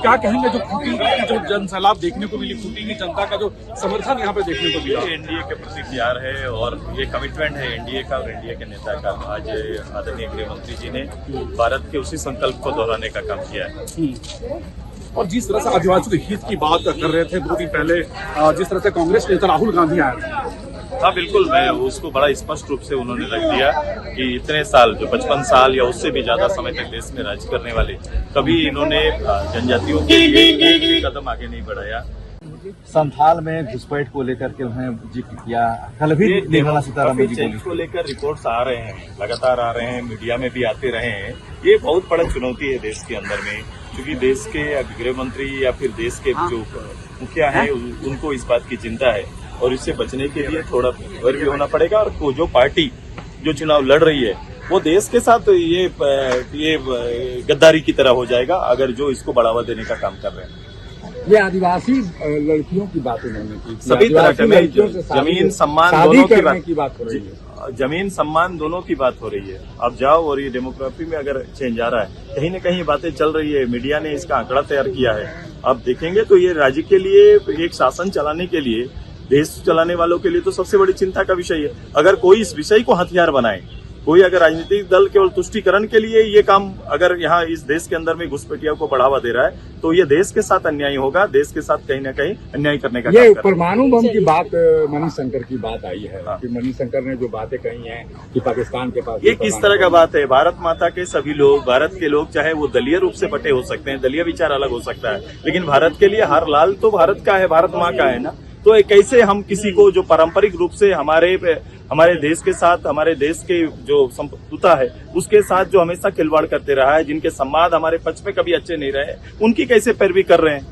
क्या कहेंगे जो खूंटी की जो जन सैलाब देखने को मिली, खूंटी की जनता का जो समर्थन यहाँ पे देखने को मिला? एनडीए के प्रति प्यार है और ये कमिटमेंट है एनडीए का और एनडीए के नेता का। आज आदरणीय गृह मंत्री जी ने भारत के उसी संकल्प को दोहराने का काम किया है। और जिस तरह से आदिवासी हित की बात कर रहे थे 2 दिन पहले, जिस तरह से कांग्रेस नेता राहुल गांधी आए थे, हाँ बिल्कुल, मैं उसको बड़ा स्पष्ट रूप से उन्होंने रख दिया कि इतने साल, जो 55 साल या उससे भी ज्यादा समय तक देश में राज करने वाले, कभी इन्होंने जनजातियों के लिए एक भी कदम आगे नहीं बढ़ाया। संथाल में घुसपैठ को लेकर के उन्हें जिक्र किया, कल भी निर्मला सीतारमण जी को लेकर रिपोर्ट्स आ रहे हैं, लगातार आ रहे हैं, मीडिया में भी आते रहे हैं। ये बहुत बड़ा चुनौती है देश के अंदर में, क्योंकि देश के गृह मंत्री या फिर देश के जो मुखिया है उनको इस बात की चिंता है और इससे बचने के लिए थोड़ा अवेयर भी होना पड़ेगा। और जो पार्टी जो चुनाव लड़ रही है वो देश के साथ ये गद्दारी की तरह हो जाएगा अगर जो इसको बढ़ावा देने का काम कर रहे हैं। ये आदिवासी लड़कियों की बात उन्होंने की, सभी तरह के जमीन सम्मान दोनों की बात हो रही है, जमीन सम्मान दोनों की बात हो रही है। आप जाओ और ये डेमोग्राफी में अगर चेंज आ रहा है, कहीं न कहीं बातें चल रही है, मीडिया ने इसका आंकड़ा तैयार किया है। आप देखेंगे तो ये राज्य के लिए, एक शासन चलाने के लिए, देश चलाने वालों के लिए तो सबसे बड़ी चिंता का विषय है। अगर कोई इस विषय को हथियार बनाए, कोई अगर राजनीतिक दल केवल तुष्टीकरण के लिए ये काम अगर यहाँ इस देश के अंदर में घुसपैठियों को बढ़ावा दे रहा है, तो ये देश के साथ अन्याय होगा, देश के साथ कहीं ना कहीं अन्याय करने का काम कर रहा है। ये परमाणु बम की बात मणिशंकर की बात आई है कि मणिशंकर ने जो बातें कही हैं कि पाकिस्तान के पास, ये किस तरह का बात है? भारत माता के सभी लोग, भारत के लोग, चाहे वो दलीय रूप से बटे हो सकते हैं, दलीय विचार अलग हो सकता है, लेकिन भारत के लिए हर लाल तो भारत का है, भारत माँ का है ना। तो कैसे हम किसी को जो पारंपरिक रूप से हमारे देश के साथ, हमारे देश के जो संप्रभुता है उसके साथ जो हमेशा खिलवाड़ करते रहा है, जिनके संवाद हमारे पक्ष में कभी अच्छे नहीं रहे, उनकी कैसे पैरवी कर रहे हैं?